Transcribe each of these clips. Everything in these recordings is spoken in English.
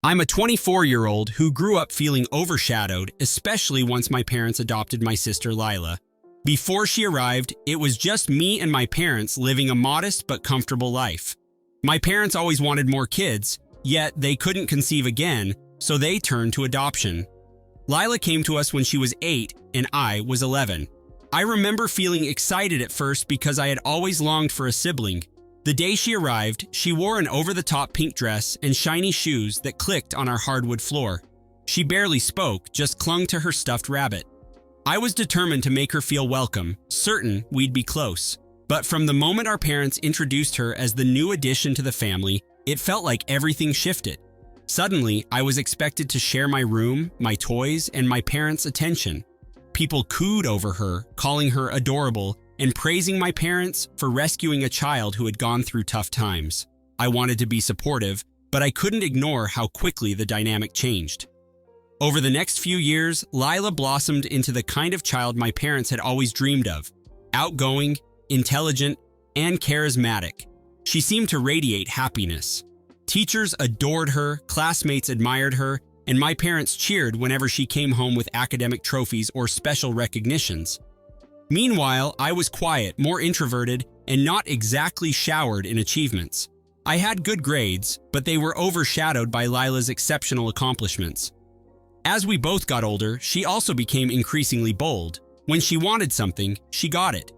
I'm a 24-year-old who grew up feeling overshadowed, especially once my parents adopted my sister Lila. Before she arrived, it was just me and my parents living a modest but comfortable life. My parents always wanted more kids, yet they couldn't conceive again, so they turned to adoption. Lila came to us when she was 8 and I was 11. I remember feeling excited at first because I had always longed for a sibling. The day she arrived, she wore an over-the-top pink dress and shiny shoes that clicked on our hardwood floor. She barely spoke, just clung to her stuffed rabbit. I was determined to make her feel welcome, certain we'd be close. But from the moment our parents introduced her as the new addition to the family, it felt like everything shifted. Suddenly, I was expected to share my room, my toys, and my parents' attention. People cooed over her, calling her adorable, and praising my parents for rescuing a child who had gone through tough times. I wanted to be supportive, but I couldn't ignore how quickly the dynamic changed. Over the next few years, Lila blossomed into the kind of child my parents had always dreamed of: outgoing, intelligent, and charismatic. She seemed to radiate happiness. Teachers adored her, classmates admired her, and my parents cheered whenever she came home with academic trophies or special recognitions. Meanwhile, I was quiet, more introverted, and not exactly showered in achievements. I had good grades, but they were overshadowed by Lila's exceptional accomplishments. As we both got older, she also became increasingly bold. When she wanted something, she got it.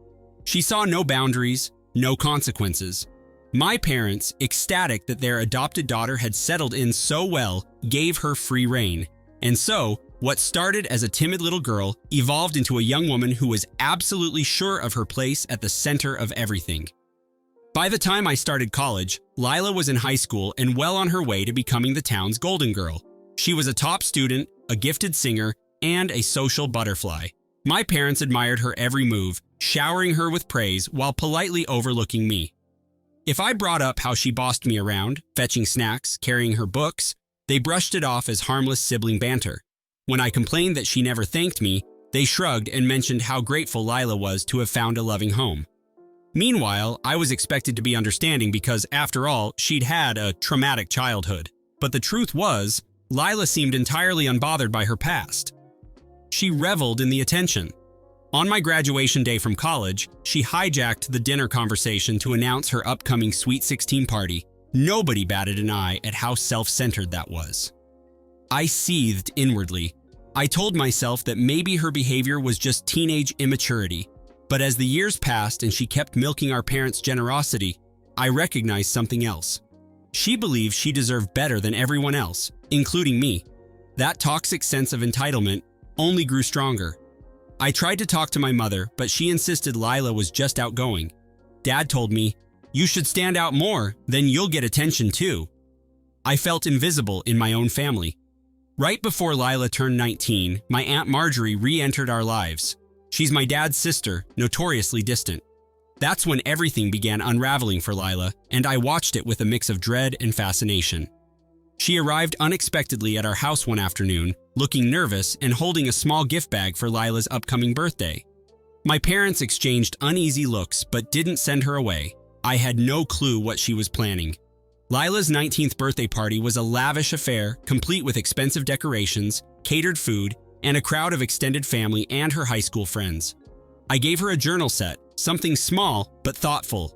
She saw no boundaries, no consequences. My parents, ecstatic that their adopted daughter had settled in so well, gave her free rein. And so, what started as a timid little girl evolved into a young woman who was absolutely sure of her place at the center of everything. By the time I started college, Lila was in high school and well on her way to becoming the town's golden girl. She was a top student, a gifted singer, and a social butterfly. My parents admired her every move, showering her with praise while politely overlooking me. If I brought up how she bossed me around, fetching snacks, carrying her books, they brushed it off as harmless sibling banter. When I complained that she never thanked me, they shrugged and mentioned how grateful Lila was to have found a loving home. Meanwhile, I was expected to be understanding because, after all, she'd had a traumatic childhood. But the truth was, Lila seemed entirely unbothered by her past. She reveled in the attention. On my graduation day from college, she hijacked the dinner conversation to announce her upcoming Sweet 16 party. Nobody batted an eye at how self-centered that was. I seethed inwardly. I told myself that maybe her behavior was just teenage immaturity. But as the years passed and she kept milking our parents' generosity, I recognized something else. She believed she deserved better than everyone else, including me. That toxic sense of entitlement only grew stronger. I tried to talk to my mother, but she insisted Lila was just outgoing. Dad told me, "You should stand out more, then you'll get attention too." I felt invisible in my own family. Right before Lila turned 19, my Aunt Marjorie re-entered our lives. She's my dad's sister, notoriously distant. That's when everything began unraveling for Lila, and I watched it with a mix of dread and fascination. She arrived unexpectedly at our house one afternoon, looking nervous and holding a small gift bag for Lila's upcoming birthday. My parents exchanged uneasy looks but didn't send her away. I had no clue what she was planning. Lila's 19th birthday party was a lavish affair, complete with expensive decorations, catered food, and a crowd of extended family and her high school friends. I gave her a journal set, something small but thoughtful.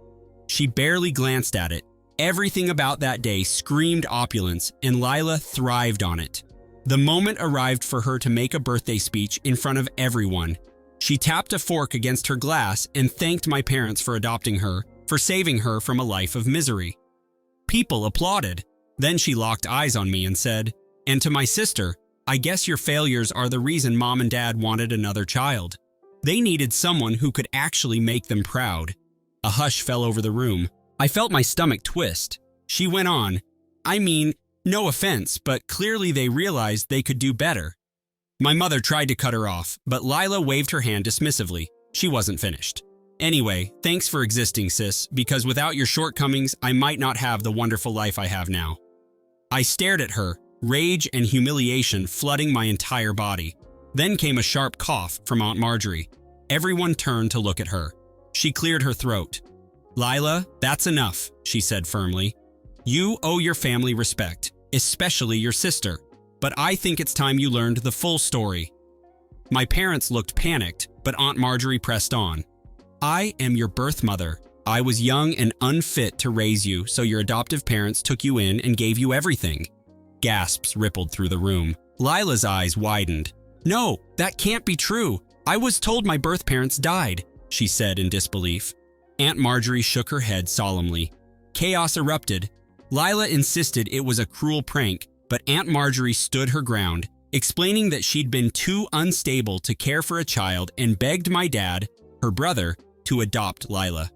She barely glanced at it. Everything about that day screamed opulence, and Lila thrived on it. The moment arrived for her to make a birthday speech in front of everyone. She tapped a fork against her glass and thanked my parents for adopting her, for saving her from a life of misery. People applauded. Then she locked eyes on me and said, "And to my sister, I guess your failures are the reason Mom and Dad wanted another child. They needed someone who could actually make them proud." A hush fell over the room. I felt my stomach twist. She went on, "I mean, no offense, but clearly they realized they could do better." My mother tried to cut her off, but Lila waved her hand dismissively. She wasn't finished. "Anyway, thanks for existing, sis, because without your shortcomings, I might not have the wonderful life I have now." I stared at her, rage and humiliation flooding my entire body. Then came a sharp cough from Aunt Marjorie. Everyone turned to look at her. She cleared her throat. "Lila, that's enough," she said firmly. "You owe your family respect. especially your sister. But I think it's time you learned the full story." My parents looked panicked, but Aunt Marjorie pressed on. "I am your birth mother. I was young and unfit to raise you, so your adoptive parents took you in and gave you everything." Gasps rippled through the room. Lila's eyes widened. "No, that can't be true. I was told my birth parents died," she said in disbelief. Aunt Marjorie shook her head solemnly. Chaos erupted. Lila insisted it was a cruel prank, but Aunt Marjorie stood her ground, explaining that she'd been too unstable to care for a child and begged my dad, her brother, to adopt Lila.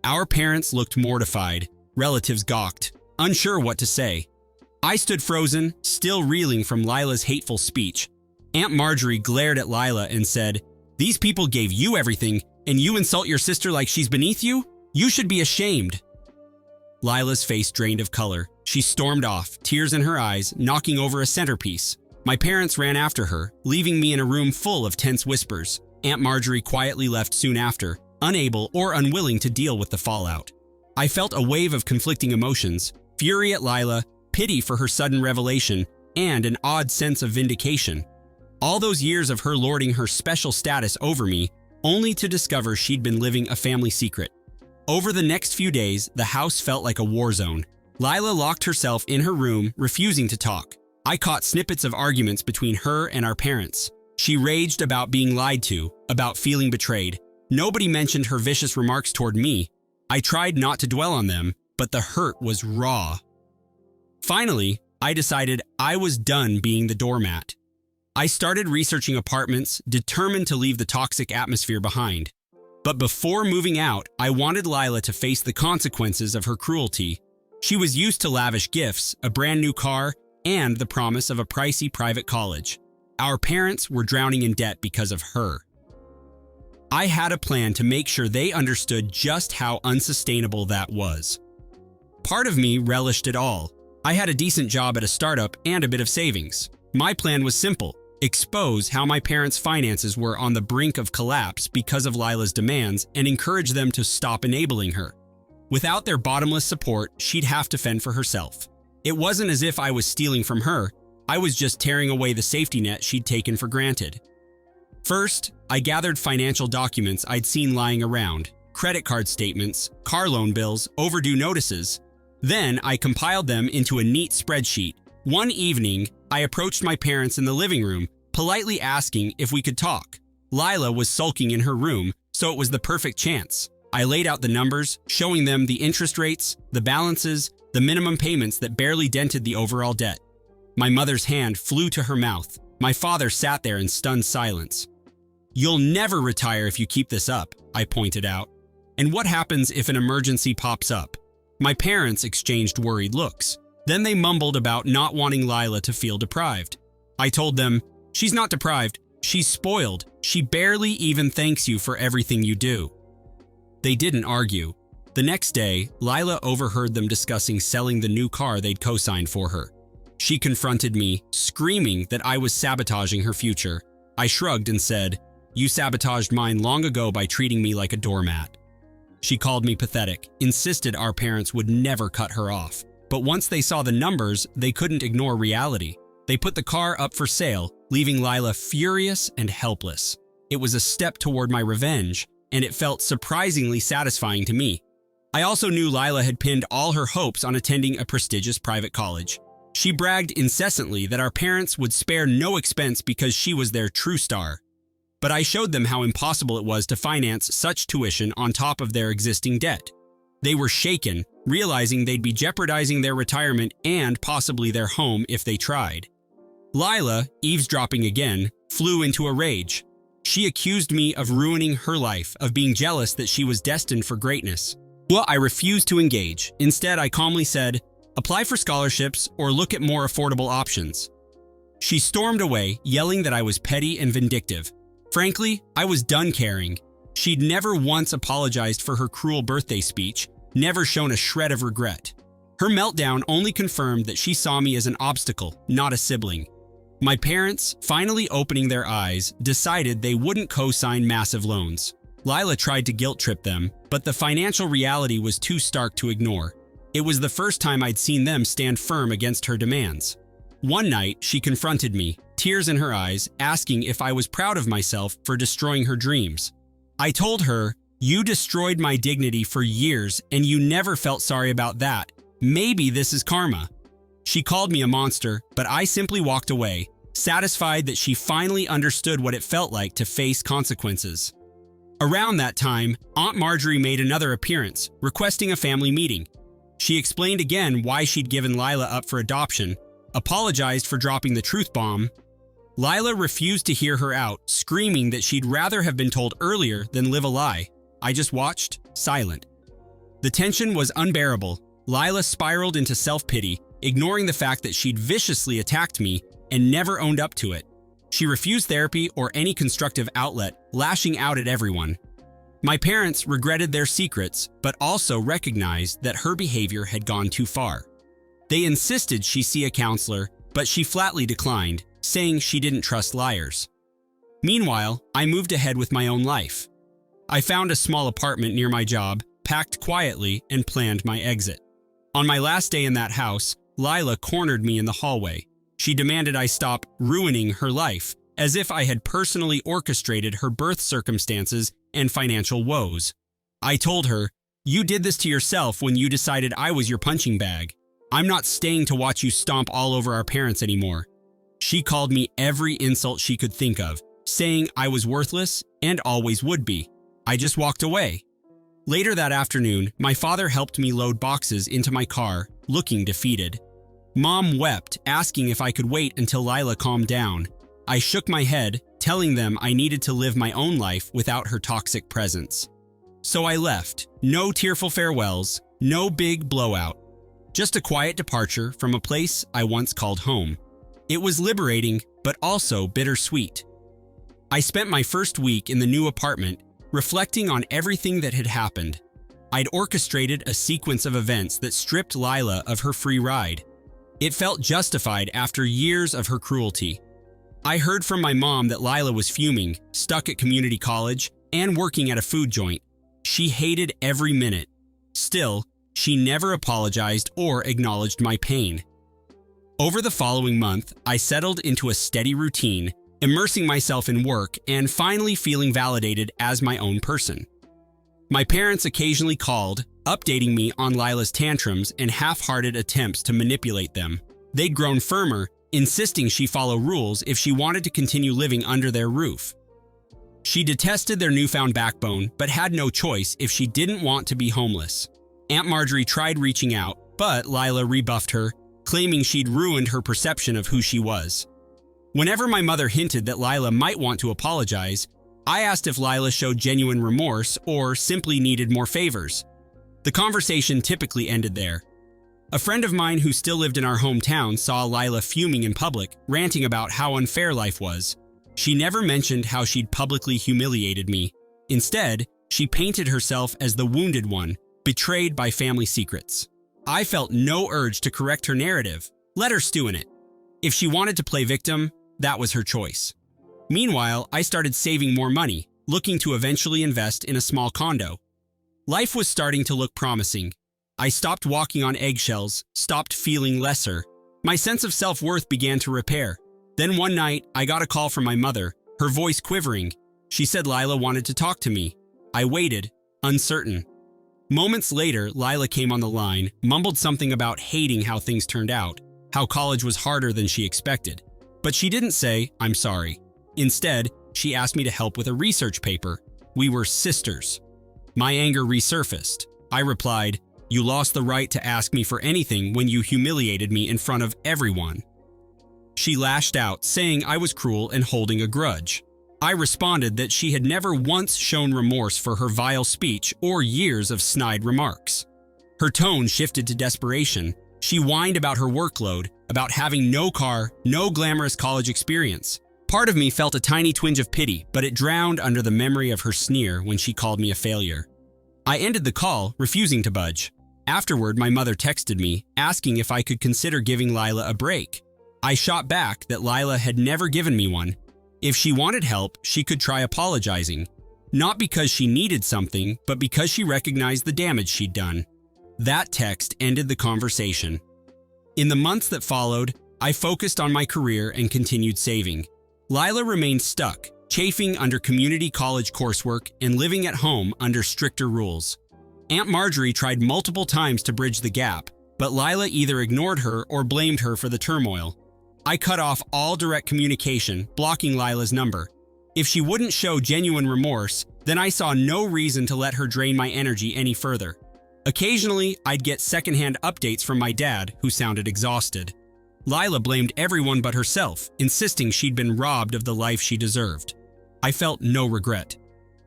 Our parents looked mortified, relatives gawked, unsure what to say. I stood frozen, still reeling from Lila's hateful speech. Aunt Marjorie glared at Lila and said, "These people gave you everything, and you insult your sister like she's beneath you? You should be ashamed." Lila's face drained of color. She stormed off, tears in her eyes, knocking over a centerpiece. My parents ran after her, leaving me in a room full of tense whispers. Aunt Marjorie quietly left soon after, unable or unwilling to deal with the fallout. I felt a wave of conflicting emotions, fury at Lila, pity for her sudden revelation, and an odd sense of vindication. All those years of her lording her special status over me, only to discover she'd been living a family secret. Over the next few days, the house felt like a war zone. Lila locked herself in her room, refusing to talk. I caught snippets of arguments between her and our parents. She raged about being lied to, about feeling betrayed. Nobody mentioned her vicious remarks toward me. I tried not to dwell on them, but the hurt was raw. Finally, I decided I was done being the doormat. I started researching apartments, determined to leave the toxic atmosphere behind. But before moving out, I wanted Lila to face the consequences of her cruelty. She was used to lavish gifts, a brand new car, and the promise of a pricey private college. Our parents were drowning in debt because of her. I had a plan to make sure they understood just how unsustainable that was. Part of me relished it all. I had a decent job at a startup and a bit of savings. My plan was simple: expose how my parents' finances were on the brink of collapse because of Lila's demands and encourage them to stop enabling her. Without their bottomless support, she'd have to fend for herself. It wasn't as if I was stealing from her. I was just tearing away the safety net she'd taken for granted. First, I gathered financial documents I'd seen lying around: credit card statements, car loan bills, overdue notices. Then I compiled them into a neat spreadsheet. One evening, I approached my parents in the living room, politely asking if we could talk. Lila was sulking in her room, so it was the perfect chance. I laid out the numbers, showing them the interest rates, the balances, the minimum payments that barely dented the overall debt. My mother's hand flew to her mouth. My father sat there in stunned silence. "You'll never retire if you keep this up," I pointed out. "And what happens if an emergency pops up?" My parents exchanged worried looks. Then they mumbled about not wanting Lila to feel deprived. I told them, "She's not deprived, she's spoiled. She barely even thanks you for everything you do." They didn't argue. The next day, Lila overheard them discussing selling the new car they'd co-signed for her. She confronted me, screaming that I was sabotaging her future. I shrugged and said, "You sabotaged mine long ago by treating me like a doormat." She called me pathetic, insisted our parents would never cut her off. But once they saw the numbers, they couldn't ignore reality. They put the car up for sale, leaving Lila furious and helpless. It was a step toward my revenge, and it felt surprisingly satisfying to me. I also knew Lila had pinned all her hopes on attending a prestigious private college. She bragged incessantly that our parents would spare no expense because she was their true star. But I showed them how impossible it was to finance such tuition on top of their existing debt. They were shaken, realizing they'd be jeopardizing their retirement and possibly their home if they tried. Lila, eavesdropping again, flew into a rage. She accused me of ruining her life, of being jealous that she was destined for greatness. Well, I refused to engage. Instead, I calmly said, "Apply for scholarships or look at more affordable options." She stormed away, yelling that I was petty and vindictive. Frankly, I was done caring. She'd never once apologized for her cruel birthday speech, never shown a shred of regret. Her meltdown only confirmed that she saw me as an obstacle, not a sibling. My parents, finally opening their eyes, decided they wouldn't co-sign massive loans. Lila tried to guilt trip them, but the financial reality was too stark to ignore. It was the first time I'd seen them stand firm against her demands. One night, she confronted me, tears in her eyes, asking if I was proud of myself for destroying her dreams. I told her, "You destroyed my dignity for years and you never felt sorry about that. Maybe this is karma." She called me a monster, but I simply walked away, satisfied that she finally understood what it felt like to face consequences. Around that time, Aunt Marjorie made another appearance, requesting a family meeting. She explained again why she'd given Lila up for adoption, apologized for dropping the truth bomb. Lila refused to hear her out, screaming that she'd rather have been told earlier than live a lie. I just watched, silent. The tension was unbearable. Lila spiraled into self-pity, ignoring the fact that she'd viciously attacked me and never owned up to it. She refused therapy or any constructive outlet, lashing out at everyone. My parents regretted their secrets, but also recognized that her behavior had gone too far. They insisted she see a counselor, but she flatly declined, saying she didn't trust liars. Meanwhile, I moved ahead with my own life. I found a small apartment near my job, packed quietly, and planned my exit. On my last day in that house, Lila cornered me in the hallway. She demanded I stop ruining her life, as if I had personally orchestrated her birth circumstances and financial woes. I told her, "You did this to yourself when you decided I was your punching bag. I'm not staying to watch you stomp all over our parents anymore." She called me every insult she could think of, saying I was worthless and always would be. I just walked away. Later that afternoon, my father helped me load boxes into my car, looking defeated. Mom wept, asking if I could wait until Lila calmed down. I shook my head, telling them I needed to live my own life without her toxic presence. So I left. No tearful farewells, no big blowout. Just a quiet departure from a place I once called home. It was liberating, but also bittersweet. I spent my first week in the new apartment, reflecting on everything that had happened. I'd orchestrated a sequence of events that stripped Lila of her free ride. It felt justified after years of her cruelty. I heard from my mom that Lila was fuming, stuck at community college, and working at a food joint. She hated every minute. Still, she never apologized or acknowledged my pain. Over the following month, I settled into a steady routine, immersing myself in work and finally feeling validated as my own person. My parents occasionally called, updating me on Lila's tantrums and half-hearted attempts to manipulate them. They'd grown firmer, insisting she follow rules if she wanted to continue living under their roof. She detested their newfound backbone, but had no choice if she didn't want to be homeless. Aunt Marjorie tried reaching out, but Lila rebuffed her, claiming she'd ruined her perception of who she was. Whenever my mother hinted that Lila might want to apologize, I asked if Lila showed genuine remorse or simply needed more favors. The conversation typically ended there. A friend of mine who still lived in our hometown saw Lila fuming in public, ranting about how unfair life was. She never mentioned how she'd publicly humiliated me. Instead, she painted herself as the wounded one, betrayed by family secrets. I felt no urge to correct her narrative. Let her stew in it. If she wanted to play victim, that was her choice. Meanwhile, I started saving more money, looking to eventually invest in a small condo. Life was starting to look promising. I stopped walking on eggshells, stopped feeling lesser. My sense of self-worth began to repair. Then one night, I got a call from my mother, her voice quivering. She said Lila wanted to talk to me. I waited, uncertain. Moments later, Lila came on the line, mumbled something about hating how things turned out, how college was harder than she expected. But she didn't say, "I'm sorry." Instead, she asked me to help with a research paper. We were sisters. My anger resurfaced. I replied, "You lost the right to ask me for anything when you humiliated me in front of everyone." She lashed out, saying I was cruel and holding a grudge. I responded that she had never once shown remorse for her vile speech or years of snide remarks. Her tone shifted to desperation. She whined about her workload, about having no car, no glamorous college experience. Part of me felt a tiny twinge of pity, but it drowned under the memory of her sneer when she called me a failure. I ended the call, refusing to budge. Afterward, my mother texted me, asking if I could consider giving Lila a break. I shot back that Lila had never given me one. If she wanted help, she could try apologizing. Not because she needed something, but because she recognized the damage she'd done. That text ended the conversation. In the months that followed, I focused on my career and continued saving. Lila remained stuck, chafing under community college coursework and living at home under stricter rules. Aunt Marjorie tried multiple times to bridge the gap, but Lila either ignored her or blamed her for the turmoil. I cut off all direct communication, blocking Lila's number. If she wouldn't show genuine remorse, then I saw no reason to let her drain my energy any further. Occasionally, I'd get secondhand updates from my dad, who sounded exhausted. Lila blamed everyone but herself, insisting she'd been robbed of the life she deserved. I felt no regret.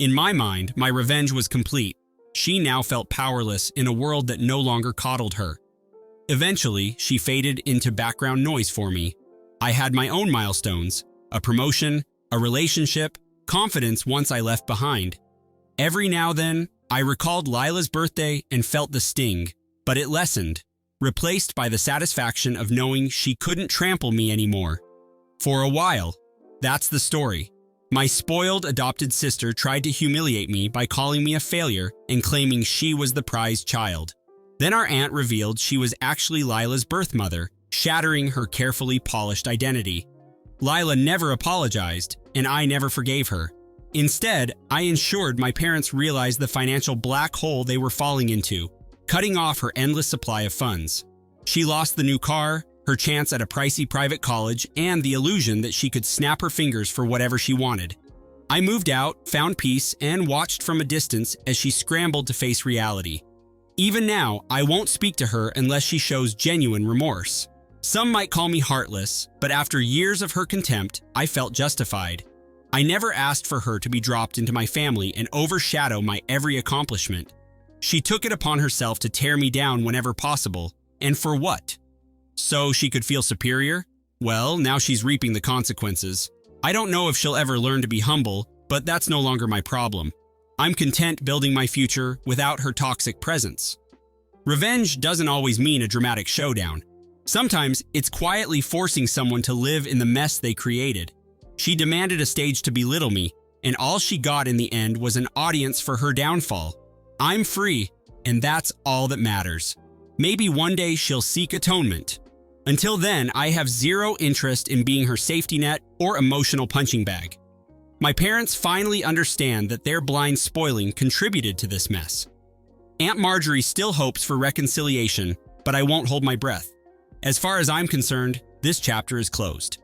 In my mind, my revenge was complete. She now felt powerless in a world that no longer coddled her. Eventually, she faded into background noise for me. I had my own milestones, a promotion, a relationship, confidence once I left behind. Every now and then, I recalled Lila's birthday and felt the sting, but it lessened, replaced by the satisfaction of knowing she couldn't trample me anymore. For a while, that's the story. My spoiled adopted sister tried to humiliate me by calling me a failure and claiming she was the prized child. Then our aunt revealed she was actually Lila's birth mother, shattering her carefully polished identity. Lila never apologized, and I never forgave her. Instead, I ensured my parents realized the financial black hole they were falling into, cutting off her endless supply of funds. She lost the new car, her chance at a pricey private college, and the illusion that she could snap her fingers for whatever she wanted. I moved out, found peace, and watched from a distance as she scrambled to face reality. Even now, I won't speak to her unless she shows genuine remorse. Some might call me heartless, but after years of her contempt, I felt justified. I never asked for her to be dropped into my family and overshadow my every accomplishment. She took it upon herself to tear me down whenever possible, and for what? So she could feel superior? Well, now she's reaping the consequences. I don't know if she'll ever learn to be humble, but that's no longer my problem. I'm content building my future without her toxic presence. Revenge doesn't always mean a dramatic showdown. Sometimes it's quietly forcing someone to live in the mess they created. She demanded a stage to belittle me, and all she got in the end was an audience for her downfall. I'm free, and that's all that matters. Maybe one day she'll seek atonement. Until then, I have zero interest in being her safety net or emotional punching bag. My parents finally understand that their blind spoiling contributed to this mess. Aunt Marjorie still hopes for reconciliation, but I won't hold my breath. As far as I'm concerned, this chapter is closed.